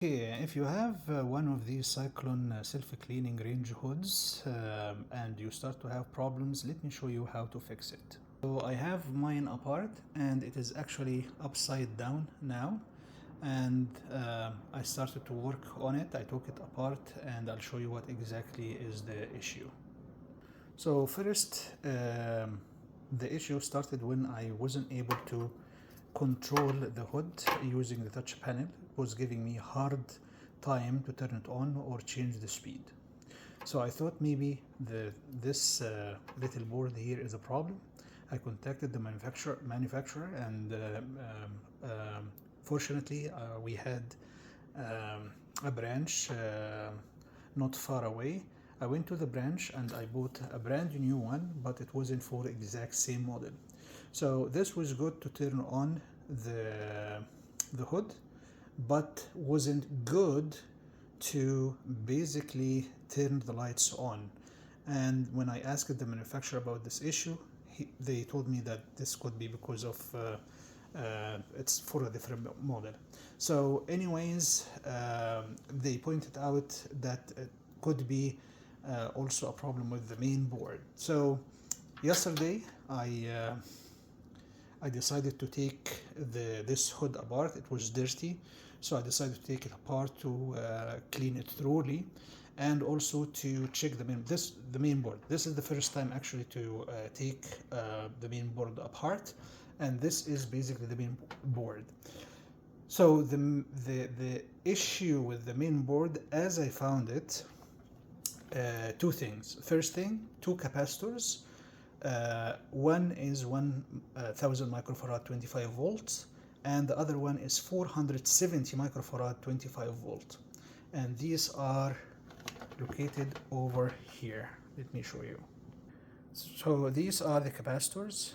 Okay, if you have one of these Cyclone self-cleaning range hoods and you start to have problems, let me show you how to fix it. So I have mine apart and it is actually upside down now, and I started to work on it. I took it apart and I'll show you what exactly is the issue. So first, the issue started when I wasn't able to control the hood using the touch panel. It was giving me hard time to turn it on or change the speed. So I thought maybe this little board here is a problem. I contacted the manufacturer and fortunately we had a branch not far away. I went to the branch and I bought a brand new one, but it wasn't for the exact same model. So this was good to turn on the hood, but wasn't good to basically turn the lights on. And when I asked the manufacturer about this issue, they told me that this could be because of it's for a different model. So anyways, they pointed out that it could be also a problem with the main board. So yesterday I decided to take this hood apart. It was dirty, so I decided to take it apart to clean it thoroughly, and also to check the main board. This is the first time actually to take the main board apart, and this is basically the main board. So the issue with the main board, as I found it, two things. First thing, two capacitors. One is 1000 microfarad 25 volts, and the other one is 470 microfarad 25 volt, and these are located over here. Let me show you. So these are the capacitors.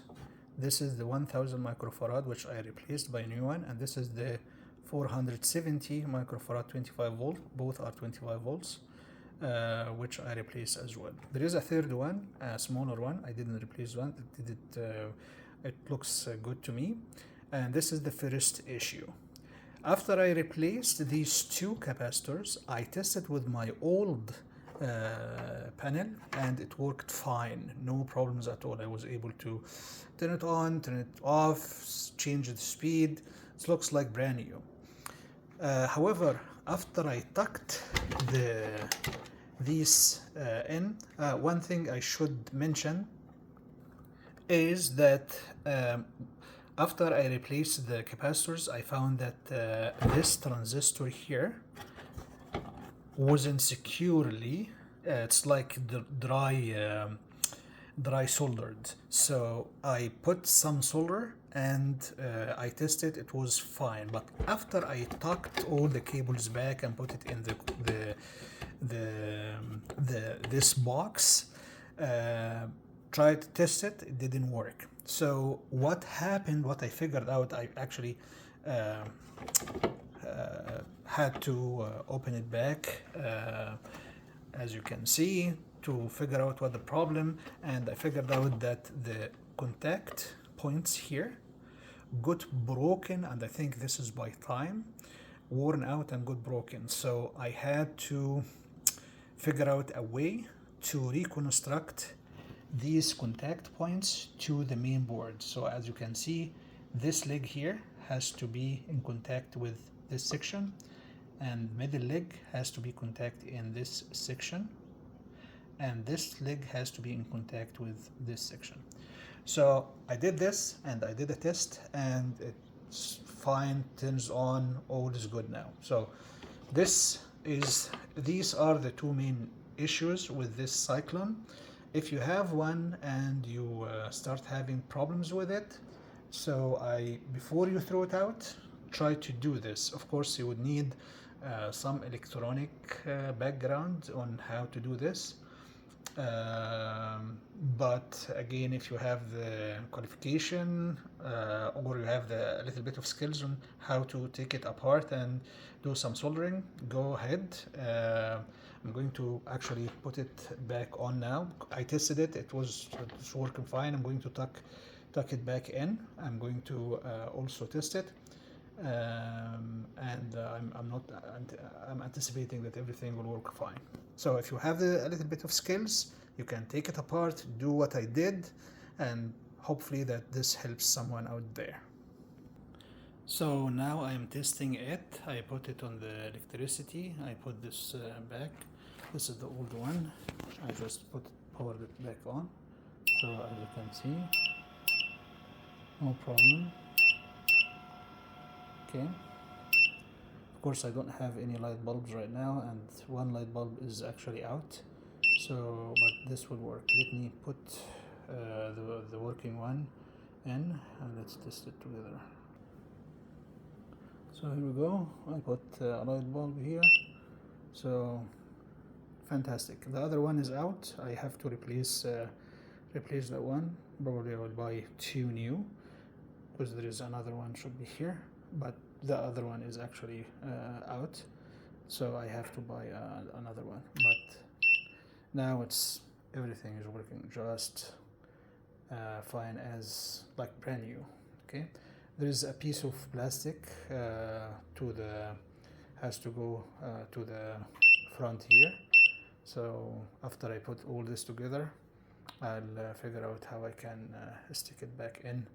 This is the 1000 microfarad, which I replaced by a new one, and this is the 470 microfarad 25 volt. Both are 25 volts. Which I replaced as well. There is a third one, a smaller one. I didn't replace one. It looks good to me. And this is the first issue. After I replaced these two capacitors, I tested with my old panel and it worked fine. No problems at all. I was able to turn it on, turn it off, change the speed. It looks like brand new. However, after I tucked these in, one thing I should mention is that after I replaced the capacitors, I found that this transistor here wasn't securely, it's like the dry soldered. So I put some solder and I tested, it was fine. But after I tucked all the cables back and put it in this box, tried to test it, it didn't work. So what happened, what I figured out, I actually had to open it back, as you can see, to figure out what the problem, and I figured out that the contact points here got broken, and I think this is by time, worn out and got broken. So I had to figure out a way to reconstruct these contact points to the main board. So as you can see, this leg here has to be in contact with this section, and middle leg has to be contact in this section, and this leg has to be in contact with this section. So I did this and I did a test and it's fine, turns on, all is good now. So these are the two main issues with this Cyclone. If you have one and you start having problems with it, so before you throw it out, try to do this. Of course, you would need some electronic background on how to do this. But again, if you have the qualification or you have a little bit of skills on how to take it apart and do some soldering, go ahead. I'm going to actually put it back on now. I tested it, it was working fine. I'm going to tuck it back in. I'm going to also test it. and I'm anticipating that everything will work fine. So if you have a little bit of skills, you can take it apart, do what I did, and hopefully that this helps someone out there. So now I'm testing it. I put it on the electricity. I put this back. This is the old one. I just powered it back on. So as you can see, no problem. Okay. Of course, I don't have any light bulbs right now, and one light bulb is actually out. So, but this will work. Let me put the working one in, and let's test it together. So here we go. I put a light bulb here. So fantastic. The other one is out. I have to replace that one. Probably I will buy two new, because there is another one should be here, but the other one is actually out. So I have to buy another one. But now everything is working just fine, as like brand new. Okay. There is a piece of plastic has to go to the front here. So after I put all this together, I'll figure out how I can stick it back in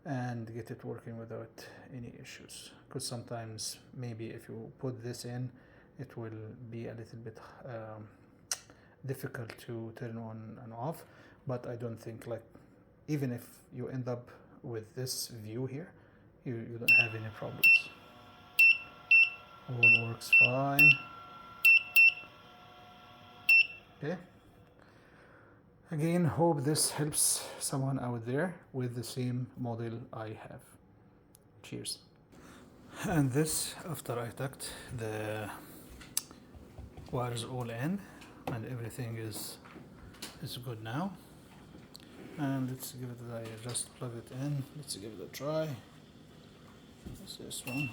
and get it working without any issues. Because sometimes maybe if you put this in, it will be a little bit difficult to turn on and off. But I don't think, like, even if you end up with this view here, you don't have any problems. All works fine. Okay. Again, hope this helps someone out there with the same model I have. Cheers. And this, after I tucked the wires all in and everything is good now. And let's give it I just plug it in. Let's give it a try. What's this one?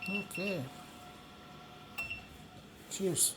Okay. Cheers.